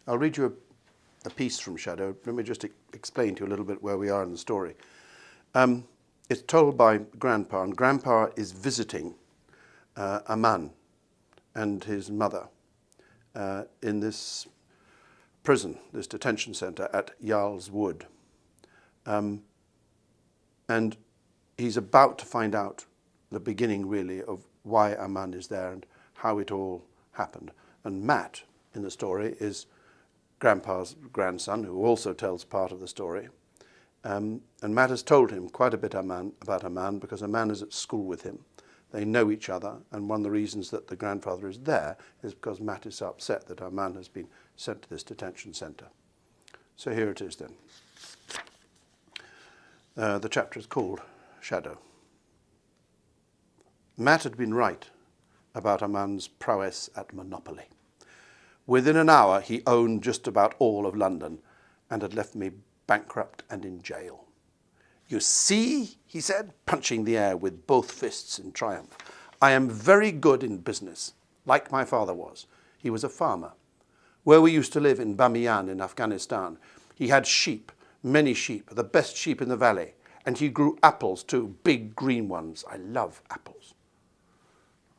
I'll read you a piece from Shadow. Let me just explain to you a little bit where we are in the story. It's told by Grandpa, and Grandpa is visiting a man and his mother in this prison, this detention centre at Jarl's Wood. And he's about to find out the beginning, really, of why Aman is there and how it all happened. And Matt, in the story, is Grandpa's grandson, who also tells part of the story. And Matt has told him quite a bit about Aman, because Aman is at school with him. They know each other, and one of the reasons that the grandfather is there is because Matt is so upset that Aman has been sent to this detention centre. So here it is then. The chapter is called Shadow. Matt had been right about Aman's prowess at Monopoly. Within an hour, he owned just about all of London and had left me bankrupt and in jail. "You see," he said, punching the air with both fists in triumph, "I am very good in business, like my father was. He was a farmer. Where we used to live in Bamiyan in Afghanistan, he had sheep, many sheep, the best sheep in the valley, and he grew apples too, big green ones. I love apples.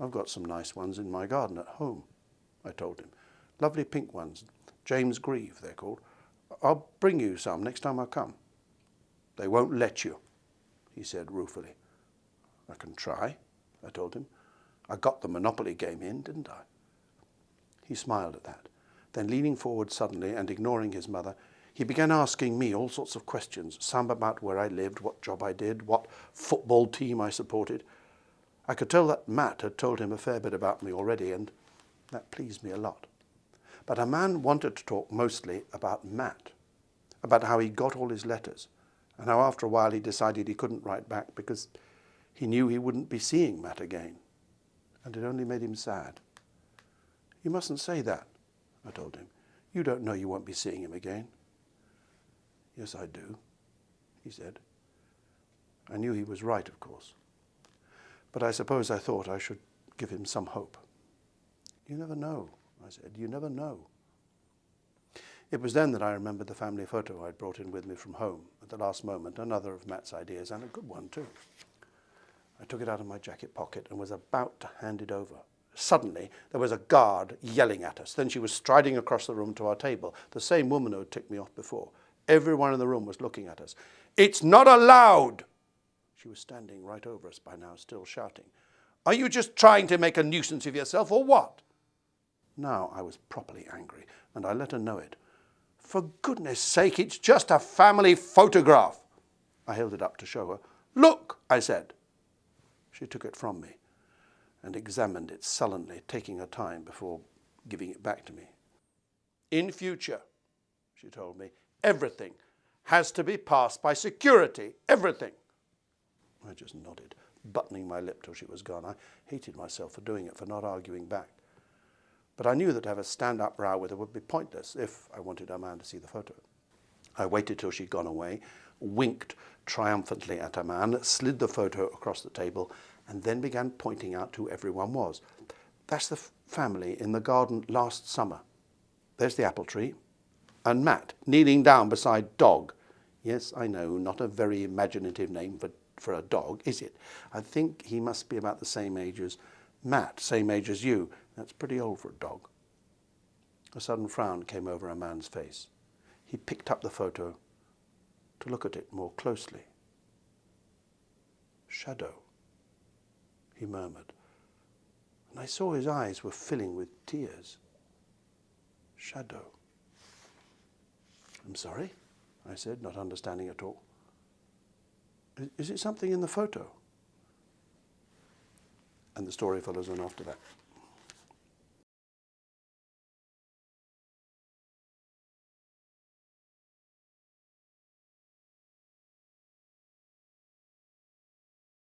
I've got some nice ones in my garden at home," I told him. "Lovely pink ones, James Grieve they're called. I'll bring you some next time I come." "They won't let you," he said ruefully. "I can try," I told him. "I got the Monopoly game in, didn't I?" He smiled at that. Then, leaning forward suddenly and ignoring his mother, he began asking me all sorts of questions, some about where I lived, what job I did, what football team I supported. I could tell that Matt had told him a fair bit about me already, and that pleased me a lot. But a man wanted to talk mostly about Matt, about how he got all his letters, and how after a while he decided he couldn't write back because he knew he wouldn't be seeing Matt again, and it only made him sad. "You mustn't say that," I told him. "You don't know you won't be seeing him again." "Yes, I do," he said. I knew he was right, of course. But I suppose I thought I should give him some hope. "You never know," I said. "You never know." It was then that I remembered the family photo I'd brought in with me from home at the last moment, another of Matt's ideas, and a good one too. I took it out of my jacket pocket and was about to hand it over. Suddenly, there was a guard yelling at us. Then she was striding across the room to our table, the same woman who had ticked me off before. Everyone in the room was looking at us. "It's not allowed!" She was standing right over us by now, still shouting. "Are you just trying to make a nuisance of yourself, or what?" Now I was properly angry, and I let her know it. "For goodness sake, it's just a family photograph." I held it up to show her. "Look," I said. She took it from me and examined it sullenly, taking her time before giving it back to me. "In future," she told me, "everything has to be passed by security, everything." I just nodded, buttoning my lip till she was gone. I hated myself for doing it, for not arguing back. But I knew that to have a stand-up row with her would be pointless if I wanted our man to see the photo. I waited till she'd gone away, winked triumphantly at her man, slid the photo across the table, and then began pointing out who everyone was. "That's the family in the garden last summer. There's the apple tree. And Matt, kneeling down beside Dog." Yes, I know, not a very imaginative name for a dog, is it? I think he must be about the same age as Matt, same age as you. That's pretty old for a dog. A sudden frown came over a man's face. He picked up the photo to look at it more closely. "Shadow," he murmured, and I saw his eyes were filling with tears. "Shadow." "I'm sorry," I said, not understanding at all. "Is it something in the photo?" And the story follows on after that.